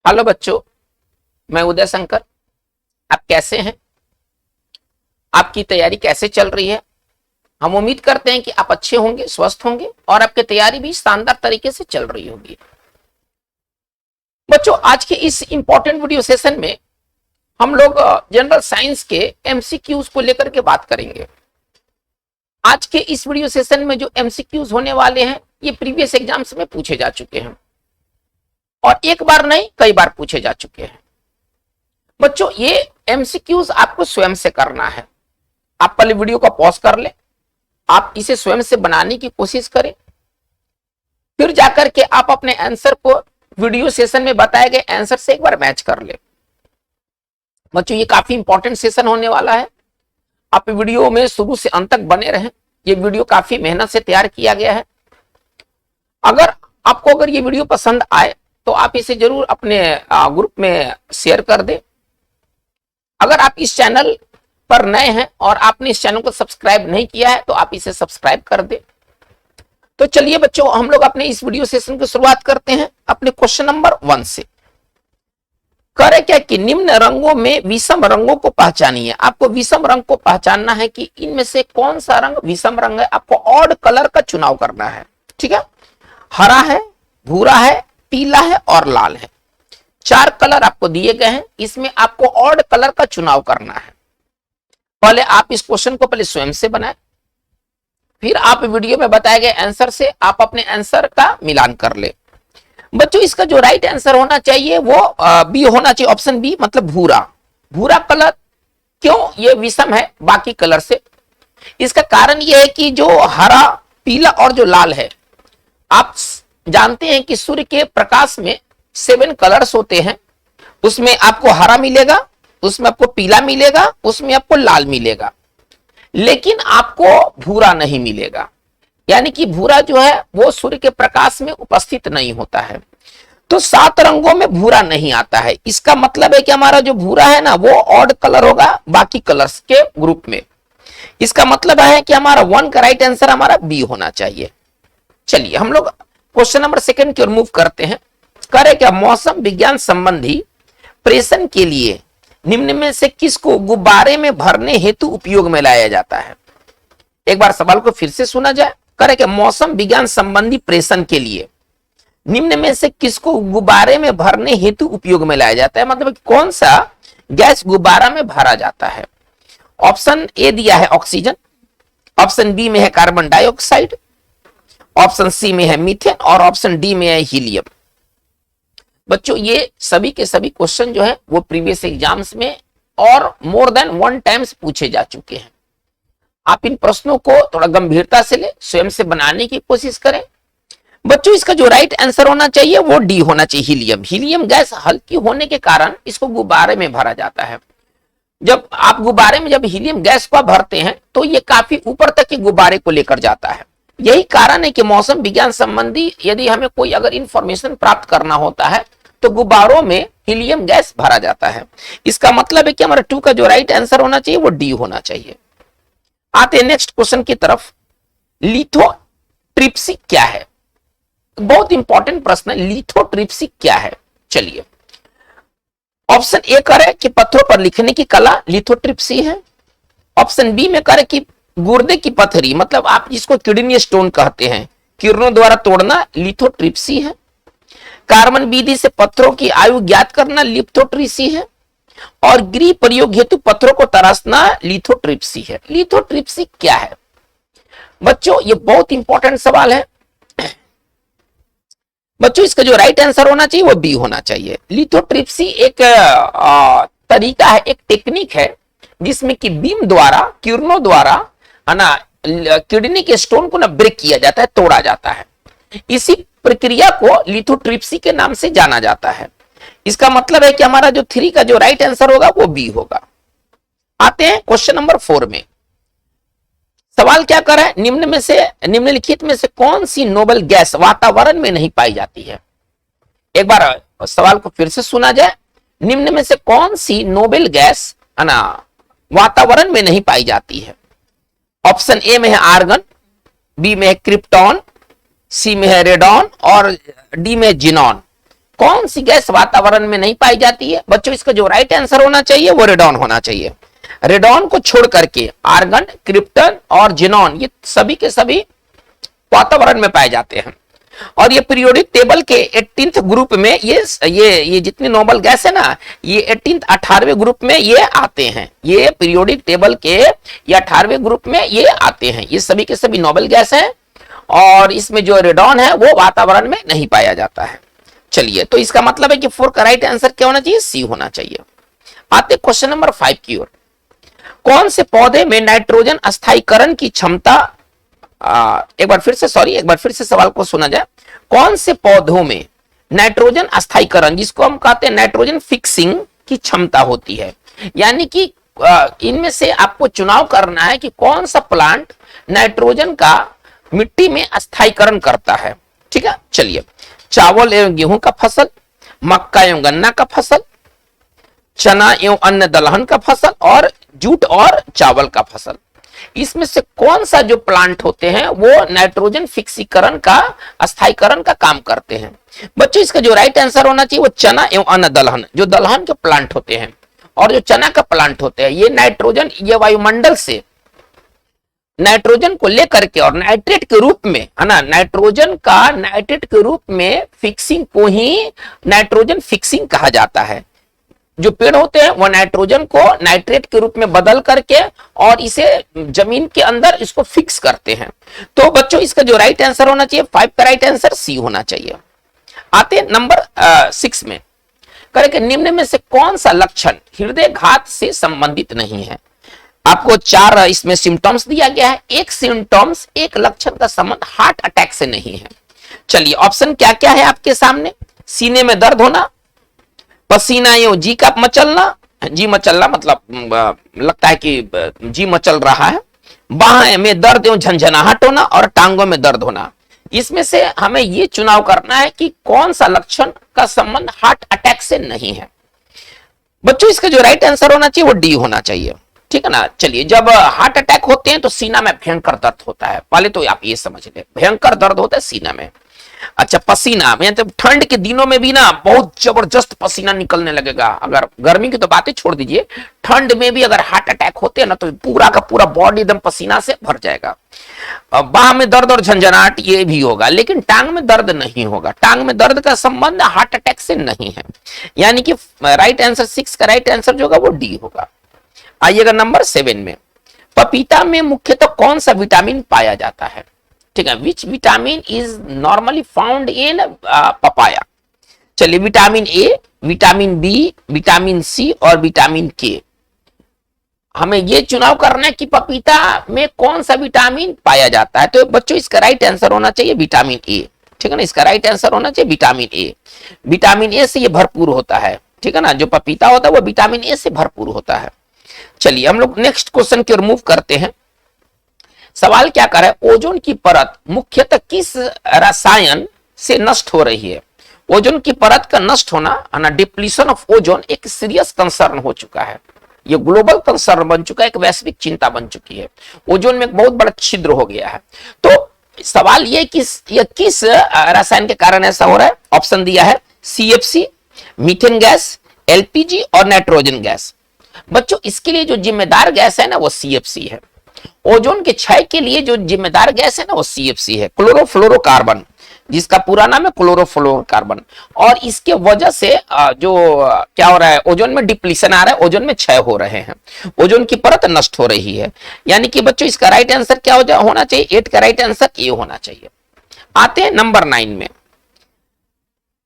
Hello बच्चों, मैं उदय शंकर। आप कैसे हैं? आपकी तैयारी कैसे चल रही है? हम उम्मीद करते हैं कि आप अच्छे होंगे, स्वस्थ होंगे और आपकी तैयारी भी शानदार तरीके से चल रही होगी। बच्चों, आज के इस इंपॉर्टेंट वीडियो सेशन में हम लोग जनरल साइंस के एमसीक्यूज को लेकर के बात करेंगे। आज के इस वीडियो सेशन में जो एमसीक्यूज होने वाले हैं, ये प्रीवियस एग्जाम्स में पूछे जा चुके हैं और एक बार नहीं, कई बार पूछे जा चुके हैं। बच्चों, ये एमसीक्यूज आपको स्वयं से करना है। आप पहले वीडियो को पॉज कर ले, आप इसे स्वयं से बनाने की कोशिश करें, फिर जाकर के आप अपने आंसर को वीडियो सेशन में बताए गए आंसर से एक बार मैच कर ले। बच्चों, ये काफी इंपॉर्टेंट सेशन होने वाला है। आप वीडियो में शुरू से अंत तक बने रहें। ये वीडियो काफी मेहनत से तैयार किया गया है। अगर ये वीडियो पसंद आए तो आप इसे जरूर अपने ग्रुप में शेयर कर दें। अगर आप इस चैनल पर नए हैं और आपने इस चैनल को सब्सक्राइब नहीं किया है तो आप इसे सब्सक्राइब कर दें। तो चलिए बच्चों, हम लोग अपने इस वीडियो सेशन की शुरुआत करते हैं अपने क्वेश्चन नंबर 1 से। करे क्या कि निम्न रंगों में विषम रंगों को पहचानिए। आपको विषम रंग को पहचानना है कि इनमें से कौन सा रंग विषम रंग है। आपको ऑड कलर का चुनाव करना है। ठीक है, हरा है, भूरा है, पीला है और लाल है। 4 कलर आपको दिए गए हैं। इसमें आपको ऑड कलर का चुनाव करना है। पहले आप इस क्वेश्चन को पहले स्वयं से बनाएं, फिर आप वीडियो में बताए गए आंसर से आप अपने आंसर का मिलान कर ले। बच्चों, इसका जो राइट आंसर होना चाहिए वो बी होना चाहिए, ऑप्शन बी, मतलब भूरा। भूरा कलर क्यों ये विषम है बाकी कलर से? इसका कारण यह है कि जो हरा, पीला और जो लाल है, आप जानते हैं कि सूर्य के प्रकाश में 7 कलर्स होते हैं। उसमें आपको हरा मिलेगा, उसमें आपको पीला मिलेगा, उसमें आपको लाल मिलेगा, लेकिन आपको भूरा नहीं मिलेगा। यानी कि भूरा जो है वो सूर्य के प्रकाश में उपस्थित नहीं होता है। तो 7 रंगों में भूरा नहीं आता है। इसका मतलब है कि हमारा जो भूरा है ना, वो ऑड कलर होगा बाकी कलर्स के ग्रुप में। इसका मतलब है कि हमारा 1 का राइट आंसर हमारा बी होना चाहिए। चलिए हम लोग क्वेश्चन नंबर 2 की ओर मूव करते हैं। करे क्या, मौसम विज्ञान संबंधी प्रेषण के लिए निम्न में से किसको गुब्बारे में भरने हेतु उपयोग में लाया जाता है? एक बार सवाल को फिर से सुना जाए। करे क्या, मौसम विज्ञान संबंधी प्रेषण के लिए निम्न में से किसको गुब्बारे में भरने हेतु उपयोग में लाया जाता है? मतलब कौन सा गैस गुब्बारा में भरा जाता है? ऑप्शन ए दिया है ऑक्सीजन, ऑप्शन बी में है कार्बन डाइऑक्साइड, ऑप्शन सी में है मीथेन और ऑप्शन डी में है हीलियम। बच्चों, ये सभी के सभी क्वेश्चन जो है वो प्रीवियस एग्जाम्स में और मोर देन 1 टाइम्स पूछे जा चुके हैं। आप इन प्रश्नों को थोड़ा गंभीरता से ले, स्वयं से बनाने की कोशिश करें। बच्चों, इसका जो राइट आंसर होना चाहिए वो डी होना चाहिए, हीलियम। हीलियम गैस हल्की होने के कारण इसको गुब्बारे में भरा जाता है। जब आप गुब्बारे में जब हीलियम गैस को भरते हैं तो ये काफी ऊपर तक के गुब्बारे को लेकर जाता है। यही कारण है कि मौसम विज्ञान संबंधी यदि हमें कोई अगर इंफॉर्मेशन प्राप्त करना होता है तो गुब्बारों में हीलियम गैस भरा जाता है। इसका मतलब है कि हमारा 2 का जो राइट आंसर होना चाहिए वो डी होना चाहिए। आते हैं नेक्स्ट क्वेश्चन की तरफ। लिथोट्रिप्सी क्या है? बहुत इंपॉर्टेंट प्रश्न है, लिथोट्रिप्सी क्या है? चलिए, ऑप्शन ए करें कि पत्थरों पर लिखने की कला लिथोट्रिप्सी है। ऑप्शन बी में करें कि गुर्दे की पथरी, मतलब आप जिसको किडनी स्टोन कहते हैं, किरणों द्वारा तोड़ना लिथोट्रिप्सी है। कार्बन विधि से पत्थरों की आयु ज्ञात करना लिथोट्रिप्सी है। और गृह प्रयोग हेतु पत्थरों को तराशना लिथोट्रिप्सी है। लिथोट्रिप्सी क्या है? बच्चों, ये बहुत इंपॉर्टेंट सवाल है। बच्चों, इसका जो राइट आंसर होना चाहिए वो बी होना चाहिए। लिथोट्रिप्सी एक तरीका है, एक टेक्निक है जिसमें कि बीम द्वारा, किरणों द्वारा है ना, किडनी के स्टोन को ना ब्रेक किया जाता है, तोड़ा जाता है। इसी प्रक्रिया को लिथोट्रिप्सी के नाम से जाना जाता है। इसका मतलब है कि हमारा जो 3 का जो राइट आंसर होगा वो बी होगा। आते हैं क्वेश्चन नंबर 4 में। सवाल क्या कर रहा है, निम्नलिखित में से कौन सी नोबल गैस वातावरण में नहीं पाई जाती है? एक बार सवाल को फिर से सुना जाए। निम्न में से कौन सी नोबेल गैस है ना वातावरण में नहीं पाई जाती है? ऑप्शन ए में है आर्गन, बी में है क्रिप्टॉन, सी में है रेडॉन और डी में जिनॉन। कौन सी गैस वातावरण में नहीं पाई जाती है? बच्चों इसका जो राइट आंसर होना चाहिए वो रेडॉन होना चाहिए। रेडॉन को छोड़ करके आर्गन, क्रिप्टन और जिनॉन ये सभी के सभी वातावरण में पाए जाते हैं। और ये पीरियोडिक टेबल के 18th ग्रुप में ये जितनी नोबल गैस है ना, ये 18वें ग्रुप में ये आते हैं। ये पीरियोडिक टेबल के ये 18वें ग्रुप में ये आते हैं। ये सभी के सभी नोबल गैस हैं और इसमें जो रेडॉन है वो वातावरण में नहीं पाया जाता है। चलिए, तो इसका मतलब है कि 4 का राइट आंसर क्या होना चाहिए? सी होना चाहिए। आते क्वेश्चन नंबर 5 की ओर। कौन से पौधे में नाइट्रोजन स्थायीकरण की क्षमता, एक बार फिर से सवाल को सुना जाए। कौन से पौधों में नाइट्रोजन स्थायीकरण, जिसको हम कहते हैं नाइट्रोजन फिक्सिंग की क्षमता होती है? यानी कि इनमें से आपको चुनाव करना है कि कौन सा प्लांट नाइट्रोजन का मिट्टी में स्थायीकरण करता है। ठीक है, चलिए। चावल एवं गेहूं का फसल, मक्का एवं गन्ना का फसल, चना एवं अन्य दलहन का फसल और जूट और चावल का फसल। इसमें से कौन सा जो प्लांट होते हैं वो नाइट्रोजन फिक्सीकरण का, स्थायीकरण का काम करते हैं? बच्चों इसका जो राइट आंसर होना चाहिए वो चना एवं अन्य दलहन, जो दलहन के प्लांट होते हैं और जो चना का प्लांट होते हैं, ये नाइट्रोजन, ये वायुमंडल से नाइट्रोजन को लेकर के और नाइट्रेट के रूप में, है ना, नाइट्रोजन का नाइट्रेट के रूप में फिक्सिंग को ही नाइट्रोजन फिक्सिंग कहा जाता है। जो पेड़ होते हैं वो नाइट्रोजन को नाइट्रेट के रूप में बदल करके और इसे जमीन के अंदर इसको फिक्स करते हैं। तो बच्चों इसका जो राइट आंसर होना चाहिए 5 का राइट आंसर सी होना चाहिए। आते नंबर 6 में। करें निम्न में से कौन सा लक्षण हृदय घात से संबंधित नहीं है? आपको 4 इसमें सिम्टम्स दिया गया है। एक सिम्टम्स, एक लक्षण का संबंध हार्ट अटैक से नहीं है। चलिए, ऑप्शन क्या क्या है आपके सामने? सीने में दर्द होना, पसीना एवं जी का मचलना, जी मचलना मतलब लगता है कि जी मचल रहा है, बाह में दर्द एवं झंझनाहट होना और टांगों में दर्द होना। इसमें से हमें ये चुनाव करना है कि कौन सा लक्षण का संबंध हार्ट अटैक से नहीं है। बच्चों इसका जो राइट आंसर होना चाहिए वो डी होना चाहिए। ठीक है ना। चलिए, जब हार्ट अटैक होते हैं तो सीना में भयंकर दर्द होता है। पहले तो आप ये समझ ले, भयंकर दर्द होता है सीना में। अच्छा, पसीना में तो ठंड के दिनों में भी ना बहुत जबरदस्त पसीना निकलने लगेगा। अगर गर्मी की तो बातें छोड़ दीजिए, ठंड में भी अगर हार्ट अटैक होते हैं ना तो पूरा का पूरा बॉडी एकदम पसीना से भर जाएगा। बाह में दर्द और झंझनाहट ये भी होगा, लेकिन टांग में दर्द नहीं होगा। टांग में दर्द का संबंध हार्ट अटैक से नहीं है। यानी कि राइट आंसर 6 का राइट आंसर जो होगा वो डी होगा। आइएगा नंबर 7 में। पपीता में मुख्यतः कौन सा विटामिन पाया जाता है? ठीक है, which vitamin is normally found in papaya? चलिए, vitamin A, vitamin B, vitamin C और विटामिन के। हमें यह चुनाव करना है कि पपीता में कौन सा विटामिन पाया जाता है। तो बच्चों इसका राइट आंसर होना चाहिए विटामिन ए। ठीक है ना, इसका राइट आंसर होना चाहिए विटामिन ए। विटामिन ए से ये भरपूर होता है। ठीक है ना, जो पपीता होता है वो विटामिन ए से भरपूर होता है। चलिए, हम लोग नेक्स्ट क्वेश्चन की ओर मूव करते हैं। सवाल क्या कर रहा है? ओजोन की परत मुख्यतः किस रसायन से नष्ट हो रही है? ओजोन की परत का नष्ट होना, है ना, डिप्लीशन ऑफ ओजोन एक सीरियस कंसर्न हो चुका है। ये ग्लोबल कंसर्न बन चुका है, एक वैश्विक चिंता बन चुकी है। ओजोन में एक बहुत बड़ा छिद्र हो गया है। तो सवाल ये किस रसायन के कारण ऐसा हो रहा है? ऑप्शन दिया है सीएफसी, मीथेन गैस, एलपीजी और नाइट्रोजन गैस। बच्चों इसके लिए जो जिम्मेदार गैस है ना वो सीएफसी है। ओजोन के क्षय के लिए जो जिम्मेदार गैस है ना वो सीएफसी है, क्लोरोफ्लोरोकार्बन, जिसका पूरा नाम है क्लोरोफ्लोरोकार्बन। और इसके वजह से जो क्या हो रहा है, ओजोन में डिप्लीशन आ रहा है, ओजोन में क्षय हो रहे हैं, ओजोन की परत नष्ट हो रही है। यानी कि बच्चों इसका राइट आंसर क्या होना चाहिए? 8 का राइट आंसर ए होना चाहिए। आते हैं नंबर 9 में।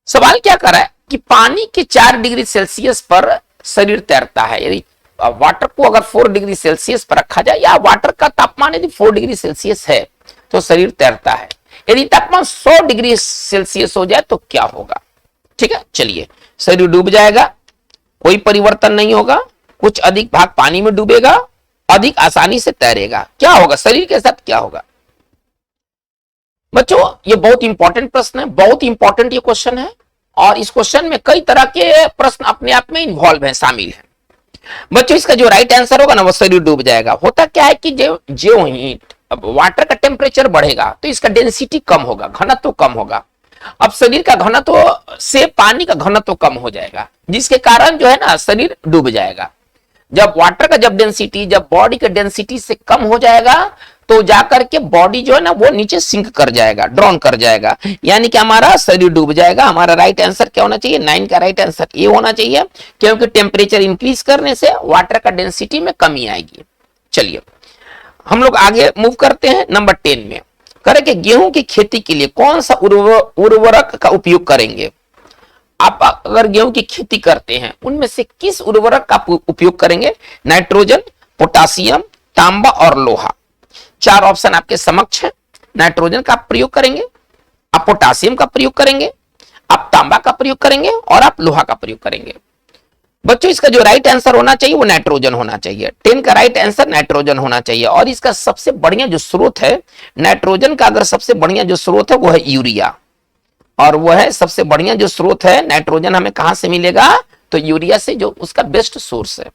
सवाल क्या कर रहा है कि पानी के 4 डिग्री सेल्सियस पर शरीर तैरता है। यदि वाटर को अगर 4 डिग्री सेल्सियस पर रखा जाए या वाटर का तापमान यदि 4 डिग्री सेल्सियस है तो शरीर तैरता है। यदि तापमान 100 डिग्री सेल्सियस हो जाए तो क्या होगा? ठीक है, चलिए, शरीर डूब जाएगा, कोई परिवर्तन नहीं होगा, कुछ अधिक भाग पानी में डूबेगा, अधिक आसानी से तैरेगा। क्या होगा शरीर के साथ, क्या होगा? बच्चों ये बहुत इंपॉर्टेंट प्रश्न है, बहुत इंपॉर्टेंट ये क्वेश्चन है। और इस क्वेश्चन में कई तरह के प्रश्न अपने आप में इन्वॉल्व है, शामिल है। बच्चों इसका जो राइट आंसर होगा ना वो शरीर डूब जाएगा। होता क्या है कि जो ही वाटर का टेम्परेचर बढ़ेगा तो इसका डेंसिटी कम होगा, घनत्व कम होगा। अब शरीर का घनत्व से पानी का घनत्व कम हो जाएगा, जिसके कारण जो है ना शरीर डूब जाएगा। जब वाटर का जब डेंसिटी जब बॉडी के डेंसिटी से कम हो जाएगा तो जाकर के बॉडी जो है ना वो नीचे सिंक कर जाएगा, ड्रॉन कर जाएगा, यानी कि हमारा शरीर डूब जाएगा। हमारा राइट आंसर क्या होना चाहिए? 9 का राइट आंसर ये होना चाहिए, क्योंकि टेम्परेचर इंक्रीज करने से वाटर का डेंसिटी में कमी आएगी। चलिए हम लोग आगे मूव करते हैं नंबर 10 में। करें कि गेहूं की खेती के लिए कौन सा उर्वरक का उपयोग करेंगे? आप अगर गेहूं की खेती करते हैं उनमें से किस उर्वरक का उपयोग करेंगे? नाइट्रोजन, पोटासियम, तांबा और लोहा। 4 ऑप्शन आपके समक्ष है। नाइट्रोजन का प्रयोग करेंगे, आप पोटासियम का प्रयोग करेंगे, आप तांबा का प्रयोग करेंगे और आप लोहा का प्रयोग करेंगे। बच्चों इसका जो राइट आंसर होना चाहिए वो नाइट्रोजन होना चाहिए। 10 का राइट आंसर नाइट्रोजन होना चाहिए। और इसका सबसे बढ़िया जो स्रोत है नाइट्रोजन का, अगर सबसे बढ़िया जो स्रोत है वो है यूरिया, और वह है सबसे बढ़िया जो स्रोत है नाइट्रोजन हमें कहां से मिलेगा? तो यूरिया से, जो उसका बेस्ट सोर्स है।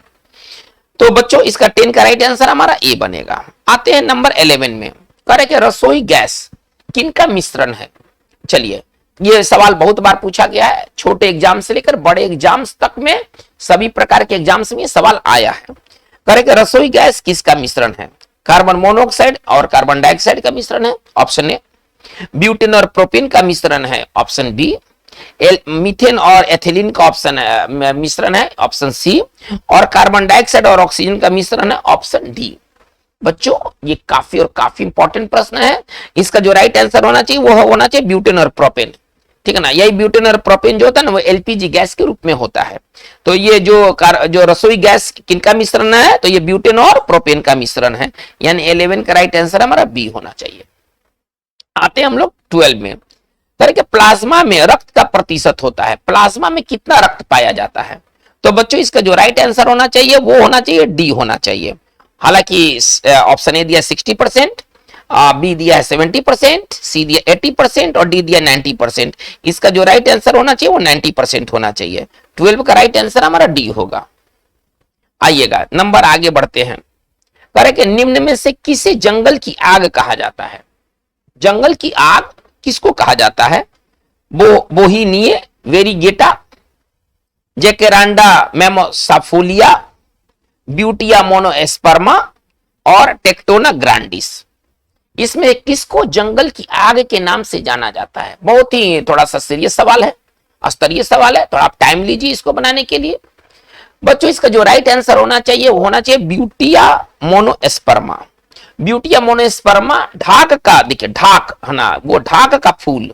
तो बच्चों इसका 10 का राइट आंसर हमारा ए बनेगा। आते हैं नंबर 11 में। करें कि रसोई गैस किनका मिश्रण है? चलिए ये सवाल बहुत बार पूछा गया है, छोटे एग्जाम से लेकर बड़े एग्जाम्स तक में, सभी प्रकार के एग्जाम्स में सवाल आया है। करें कि रसोई गैस किसका मिश्रण है? कार्बन मोनोऑक्साइड और कार्बन डाइऑक्साइड का मिश्रण है, ऑप्शन ए। ब्यूटेन और प्रोपेन का मिश्रण है, ऑप्शन बी। मीथेन और एथिलीन का ऑप्शन मिश्रण है, ऑप्शन सी। और कार्बन डाइऑक्साइड और ऑक्सीजन का मिश्रण है, ऑप्शन डी। बच्चों ये काफी और काफी इंपॉर्टेंट प्रश्न है। इसका जो राइट आंसर होना चाहिए वो होना चाहिए ब्यूटेन और प्रोपेन, ठीक है ना। यही ब्यूटेन और प्रोपेन जो होता है ना वो एलपीजी गैस के रूप में होता है। तो ये जो रसोई गैस किनका मिश्रण है? तो ये ब्यूटेन और प्रोपेन का मिश्रण है, यानी 11 का राइट आंसर हमारा बी होना चाहिए। आते हैं हम लोग 12 में। करके प्लाज्मा में रक्त का प्रतिशत होता है, प्लाज्मा में कितना रक्त पाया जाता है? तो बच्चों इसका जो राइट आंसर होना चाहिए वो होना चाहिए डी होना चाहिए। हालांकि ऑप्शन ए दिया 60%, बी दिया है 70%, सी दिया 80% और डी दिया 90%। इसका जो राइट आंसर होना चाहिए वो 90% होना चाहिए। 12 का राइट आंसर हमारा डी होगा। आइएगा नंबर आगे बढ़ते हैं। करें निम्न में से किसे जंगल की आग कहा जाता है? जंगल की आग किसको कहा जाता है? बोहिनिए वेरीगेटा, जेकेरांडा मेमोसाफोलिया, ब्यूटिया मोनोएस्पर्मा और टेक्टोना ग्रांडिस। इसमें किसको जंगल की आग के नाम से जाना जाता है? बहुत ही थोड़ा सा सीरियस सवाल है, स्तरीय सवाल है, तो आप टाइम लीजिए इसको बनाने के लिए। बच्चों इसका जो राइट आंसर होना चाहिए वो होना चाहिए ब्यूटिया मोनोएस्पर्मा। ब्यूटिया मोनोएस्पर्मा ढाक का, देखिए ढाक है ना, वो ढाक का फूल,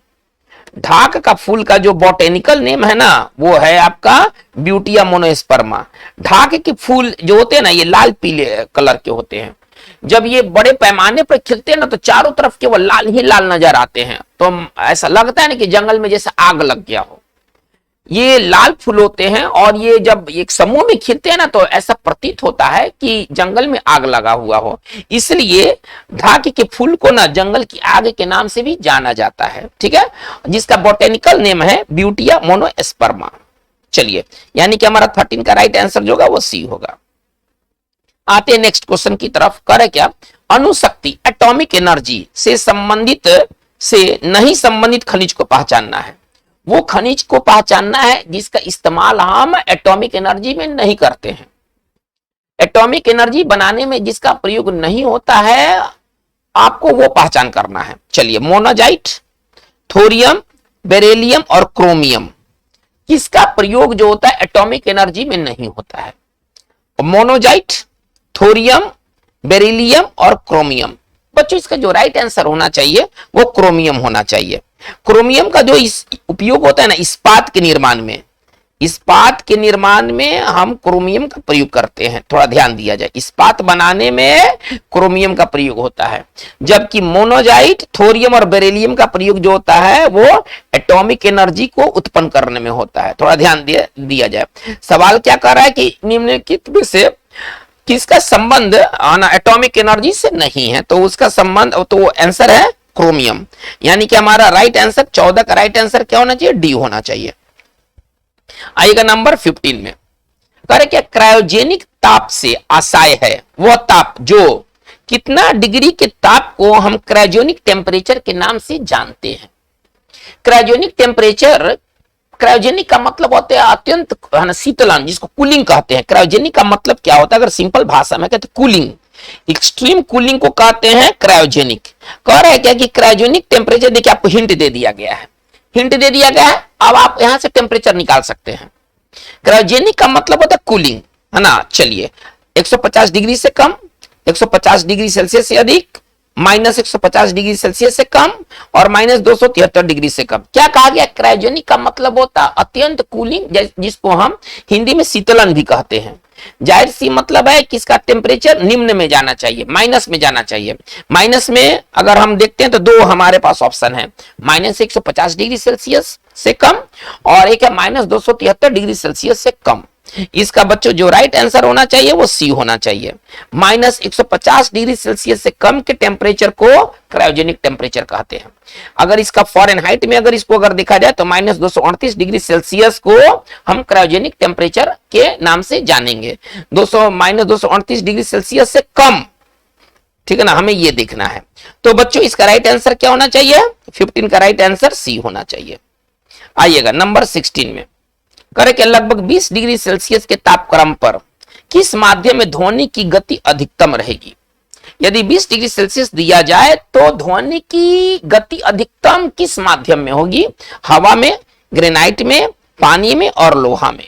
ढाक का फूल का जो बॉटेनिकल नेम है ना वो है आपका ब्यूटिया मोनोएस्पर्मा। ढाक के फूल जो होते हैं ना ये लाल पीले कलर के होते हैं। जब ये बड़े पैमाने पर खिलते हैं ना तो चारों तरफ केवल लाल ही लाल नजर आते हैं, तो ऐसा लगता है ना कि जंगल में जैसे आग लग गया हो। ये लाल फूल होते हैं और ये जब एक समूह में खिलते हैं ना तो ऐसा प्रतीत होता है कि जंगल में आग लगा हुआ हो। इसलिए ढाक के फूल को ना जंगल की आग के नाम से भी जाना जाता है, ठीक है, जिसका बॉटेनिकल नेम है ब्यूटिया मोनोएस्पर्मा। चलिए यानी कि हमारा 13 का राइट आंसर जो होगा वो सी होगा। आते हैं नेक्स्ट क्वेश्चन की तरफ। करे क्या? अणुशक्ति एटॉमिक एनर्जी से संबंधित से नहीं संबंधित खनिज को पहचानना है। वो खनिज को पहचानना है जिसका इस्तेमाल हम एटॉमिक एनर्जी में नहीं करते हैं। एटॉमिक एनर्जी बनाने में जिसका प्रयोग नहीं होता है आपको वो पहचान करना है। चलिए मोनाजाइट, थोरियम, बेरिलियम और क्रोमियम, किसका प्रयोग जो होता है एटॉमिक एनर्जी में नहीं होता है? मोनोजाइट, थोरियम, बेरिलियम और क्रोमियम। बच्चों इसका जो राइट आंसर होना चाहिए वो क्रोमियम होना चाहिए। क्रोमियम का जो उपयोग होता है ना इस्पात के निर्माण में, इस्पात के निर्माण में हम क्रोमियम का प्रयोग करते हैं, थोड़ा ध्यान दिया जाए। इस्पात बनाने में क्रोमियम का प्रयोग होता है, जबकि मोनोजाइट, थोरियम और बेरिलियम का प्रयोग जो होता है वो एटॉमिक एनर्जी को उत्पन्न करने में होता है। थोड़ा ध्यान दिया जाए। सवाल क्या कर रहा है कि निम्नलिखित में से किसका संबंध एटॉमिक एनर्जी से नहीं है? तो उसका संबंध, तो आंसर है क्रोमियम। यानी कि हमारा राइट आंसर 14 का राइट आंसर क्या होना चाहिए? डी होना चाहिए। आइएगा नंबर 15 में। करे क्या? क्रायोजेनिक ताप से आशय है वह ताप जो कितना डिग्री के ताप को हम क्रायोजेनिक टेम्परेचर के नाम से जानते हैं। क्रायोजेनिक टेम्परेचर, क्रायोजेनिक का मतलब होता है अत्यंत शीतलन, जिसको कूलिंग कहते हैं। क्रायोजेनिक का मतलब क्या होता है, अगर सिंपल भाषा में कहते हैं कूलिंग, एक्सट्रीम कूलिंग को कहते हैं क्रायोजेनिक। कह रहे हैं क्या कि क्रायोजेनिक टेम्परेचर, देखिए आपको हिंट दे दिया गया है, हिंट दे दिया गया है, अब आप यहां से टेम्परेचर निकाल सकते हैं। क्रायोजेनिक का मतलब होता है कूलिंग, है ना। चलिए 150 डिग्री से कम, 150 डिग्री सेल्सियस से अधिक, माइनस 150 डिग्री सेल्सियस से कम और माइनस 273 डिग्री से कम। क्या कहा गया, क्रायोजेनिक का मतलब होता है अत्यंत कूलिंग, जिसको हम हिंदी में शीतलन भी कहते हैं। जाहिर सी मतलब है कि इसका टेम्परेचर निम्न में जाना चाहिए, माइनस में जाना चाहिए। माइनस में अगर हम देखते हैं तो दो हमारे पास ऑप्शन है, माइनस 150 डिग्री सेल्सियस से कम और एक है माइनस 273 डिग्री सेल्सियस से कम। इसका बच्चों जो राइट आंसर होना चाहिए वो सी होना चाहिए। माइनस 150 डिग्री सेल्सियस से कम के टेम्परेचर को क्रायोजेनिक टेम्परेचर कहते हैं। अगर इसका फ़ारेनहाइट में अगर इसको अगर देखा जाए तो माइनस 238 डिग्री सेल्सियस को हम क्रायोजेनिक टेम्परेचर के नाम से जानेंगे। माइनस 238 डिग्री सेल्सियस से कम, ठीक है ना, हमें ये देखना है। तो बच्चों इसका राइट आंसर क्या होना चाहिए, 15 का राइट आंसर सी होना चाहिए। आइएगा नंबर 16 में, करे कि लगभग 20 डिग्री सेल्सियस के तापक्रम पर किस माध्यम में ध्वनि की गति अधिकतम रहेगी। यदि 20 डिग्री सेल्सियस दिया जाए तो ध्वनि की गति अधिकतम किस माध्यम में होगी, हवा में, ग्रेनाइट में, पानी में और लोहा में।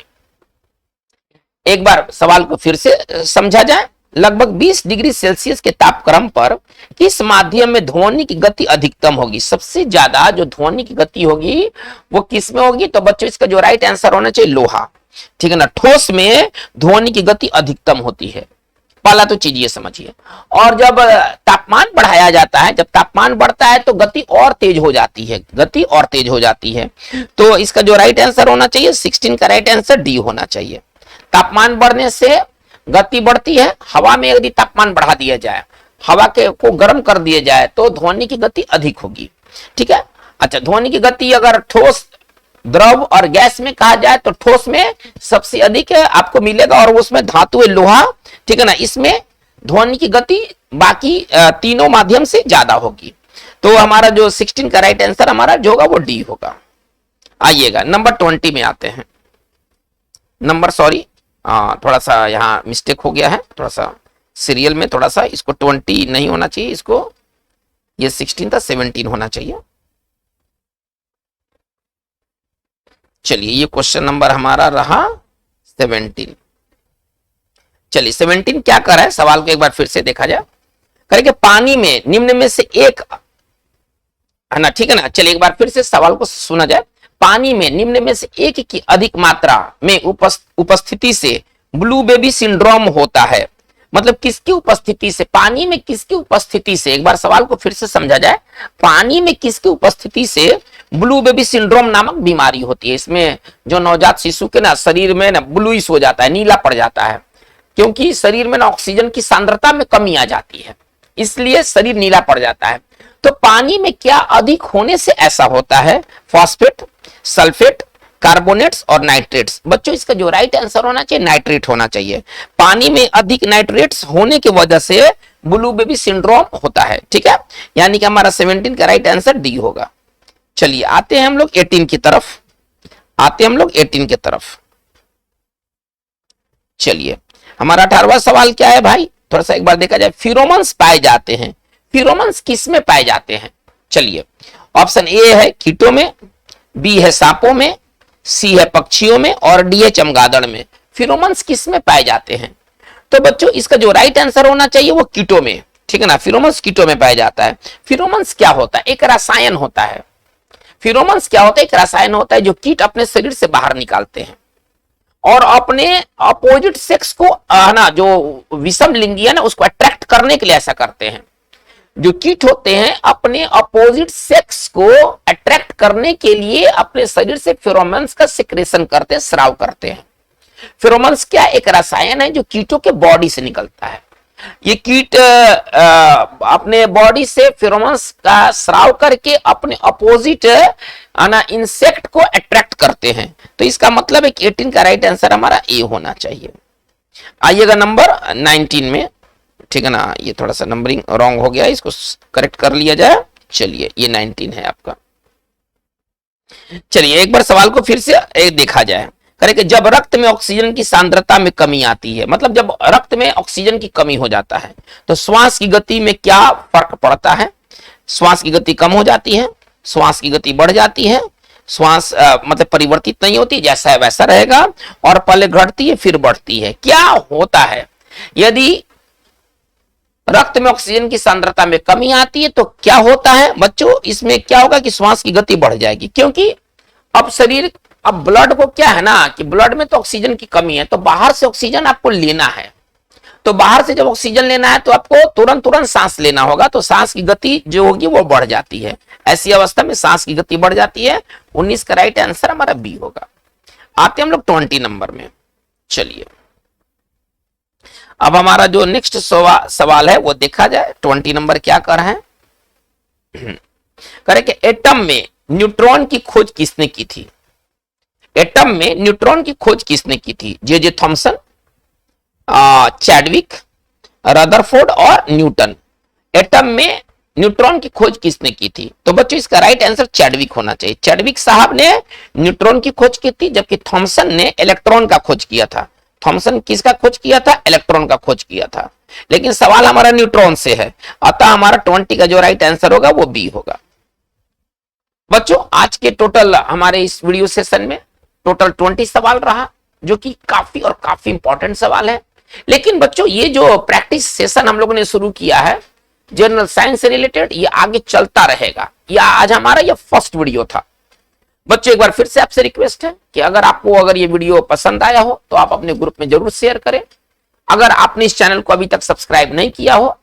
एक बार सवाल को फिर से समझा जाए, लगभग 20 डिग्री सेल्सियस के तापक्रम पर किस माध्यम में ध्वनि की गति अधिकतम होगी। सबसे ज्यादा जो ध्वनि की गति होगी वो किस में होगी, तो बच्चों इसका जो राइट आंसर होना चाहिए लोहा, ठीक है ना। ठोस में ध्वनि की गति अधिकतम होती है, पहला तो चीज ये समझिए। और जब तापमान बढ़ाया जाता है, जब तापमान बढ़ता है तो गति और तेज हो जाती है, गति और तेज हो जाती है। तो इसका जो राइट आंसर होना चाहिए 16 का राइट आंसर डी होना चाहिए। तापमान बढ़ने से गति बढ़ती है, हवा में यदि तापमान बढ़ा दिया जाए, हवा के को गर्म कर दिया जाए तो ध्वनि की गति अधिक होगी, ठीक है। अच्छा, ध्वनि की गति अगर ठोस, द्रव और गैस में कहा जाए तो ठोस में सबसे अधिक आपको मिलेगा और उसमें धातु है लोहा, ठीक है ना। इसमें ध्वनि की गति बाकी तीनों माध्यम से ज्यादा होगी। तो हमारा जो 16 का राइट आंसर हमारा जो होगा वो डी होगा। आइएगा नंबर 20 में आते हैं। नंबर सॉरी, थोड़ा सा यहाँ मिस्टेक हो गया है, थोड़ा सा सीरियल में थोड़ा सा, इसको 20 नहीं होना चाहिए, इसको ये 16 था, 17 होना चाहिए। चलिए ये क्वेश्चन नंबर हमारा रहा 17। चलिए 17 क्या कर रहा है, सवाल को एक बार फिर से देखा जाए। करेंगे पानी में निम्न में से एक, है ना, ठीक है ना। चलिए एक बार फिर से सवाल को सुना जाए। पानी में निम्न में से एक की अधिक मात्रा में उपस्थिति से ब्लू बेबी सिंड्रोम होता है। मतलब किसकी उपस्थिति से, पानी में किसकी उपस्थिति से, एक बार सवाल को फिर से समझा जाए। पानी में किसकी उपस्थिति से ब्लू बेबी सिंड्रोम नामक बीमारी होती है। इसमें जो नवजात शिशु के ना शरीर में ना ब्लूइश हो जाता है, नीला पड़ जाता है, क्योंकि शरीर में ना ऑक्सीजन की सांद्रता में कमी आ जाती है, इसलिए शरीर नीला पड़ जाता है। तो पानी में क्या अधिक होने से ऐसा होता है, फॉस्फेट, सल्फेट, कार्बोनेट्स और नाइट्रेट्स। बच्चों इसका जो राइट आंसर होना चाहिए नाइट्रेट होना चाहिए। पानी में अधिक नाइट्रेट्स होने की वजह से ब्लू बेबी सिंड्रोम होता है, ठीक है। यानी कि हमारा 17 का राइट आंसर डी होगा। चलिए आते हैं हम लोग 18 की तरफ, आते हैं हम लोग 18 की तरफ। चलिए हमारा 18वां सवाल क्या है भाई, थोड़ा सा एक बार देखा जाए। फिरोमन्स पाए जाते हैं, फिरोमन्स किस में पाए जाते हैं। चलिए ऑप्शन ए है कीटों में, बी है सांपों में, सी है पक्षियों में और डी है चमगादड़ में। फिरोमन्स किस में पाए जाते हैं, तो बच्चों इसका जो राइट आंसर होना चाहिए वो कीटों में, ठीक है ना। फिरोमन्स कीटों में पाया जाता है। फिरोमन्स क्या होता है, एक रसायन होता है। फिरोमन्स क्या होता है, एक रसायन होता है जो कीट अपने शरीर से बाहर निकालते हैं और अपने अपोजिट सेक्स को, ना जो विषम लिंगी है ना, उसको अट्रैक्ट करने के लिए ऐसा करते हैं। जो कीट होते हैं अपने अपोजिट सेक्स को अट्रैक्ट करने के लिए अपने शरीर से फेरोमोन्स का सिक्रेशन करते हैं, स्राव करते हैं। फेरोमोन्स क्या, एक रसायन है जो कीटों के बॉडी से निकलता है। ये कीट अपने बॉडी से फेरोमोन्स का स्राव करके अपने अपोजिट इंसेक्ट को अट्रैक्ट करते हैं। तो इसका मतलब है कि 18 का राइट आंसर हमारा ए होना चाहिए। आइएगा नंबर 19 में, ठीक है ना। ये थोड़ा सा नंबरिंग रॉन्ग हो गया, इसको करेक्ट कर लिया जाए। चलिए ये 19 है आपका। चलिए एक बार सवाल को फिर से देखा जाए। करें कि जब रक्त में ऑक्सीजन की सांद्रता में कमी आती है, मतलब जब रक्त में ऑक्सीजन की कमी हो जाता है तो श्वास की गति में क्या फर्क पड़ता है? श्वास की गति कम हो जाती है, श्वास की गति बढ़ जाती है, श्वास मतलब परिवर्तित नहीं होती, जैसा है वैसा रहेगा, और पहले घटती है फिर बढ़ती है। क्या होता है यदि रक्त में ऑक्सीजन की सांद्रता में कमी आती है? तो क्या होता है बच्चों, इसमें क्या होगा कि श्वास की गति बढ़ जाएगी, क्योंकि अब शरीर, अब ब्लड को क्या है ना कि ब्लड में तो ऑक्सीजन की कमी है, तो बाहर से ऑक्सीजन आपको लेना है। तो बाहर से जब ऑक्सीजन लेना है तो आपको तुरंत सांस लेना होगा, तो सांस की गति जो होगी वो बढ़ जाती है। ऐसी अवस्था में सांस की गति बढ़ जाती है। 19 का राइट आंसर हमारा बी होगा। आते हम लोग 20 नंबर में। चलिए अब हमारा जो नेक्स्ट सवाल है वो देखा जाए। 20 नंबर क्या कर रहे हैं? करे कि एटम में न्यूट्रॉन की खोज किसने की थी? एटम में न्यूट्रॉन की खोज किसने की थी? जे थॉमसन, चैडविक, रदरफोर्ड और न्यूटन। एटम में न्यूट्रॉन की खोज किसने की थी? तो बच्चों इसका राइट आंसर चैडविक होना चाहिए। चैडविक साहब ने न्यूट्रॉन की खोज की थी, जबकि थॉमसन ने इलेक्ट्रॉन का खोज किया था। थॉमसन किसका खोज किया था? इलेक्ट्रॉन का खोज किया था। लेकिन सवाल हमारा न्यूट्रॉन से है, अतः हमारा 20 का जो राइट आंसर होगा वो बी होगा। बच्चों आज के टोटल हमारे इस वीडियो सेशन में टोटल 20 सवाल रहा, जो कि काफी इंपॉर्टेंट सवाल है। लेकिन बच्चों ये जो प्रैक्टिस सेशन हम लोगों ने शुरू किया है जनरल साइंस से रिलेटेड, ये आगे चलता रहेगा। ये आज हमारा ये फर्स्ट वीडियो था। बच्चों एक बार फिर से आपसे रिक्वेस्ट है कि अगर ये वीडियो पसंद आया हो तो आप अपने ग्रुप में जरूर शेयर करें। अगर आपने इस चैनल को अभी तक सब्सक्राइब नहीं किया हो,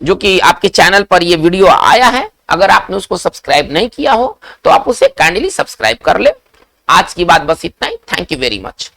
जो कि आपके चैनल पर ये वीडियो आया है, अगर आपने उसको सब्सक्राइब नहीं किया हो तो आप उसे काइंडली सब्सक्राइब कर ले। आज की बात बस इतना ही। Thank you very much.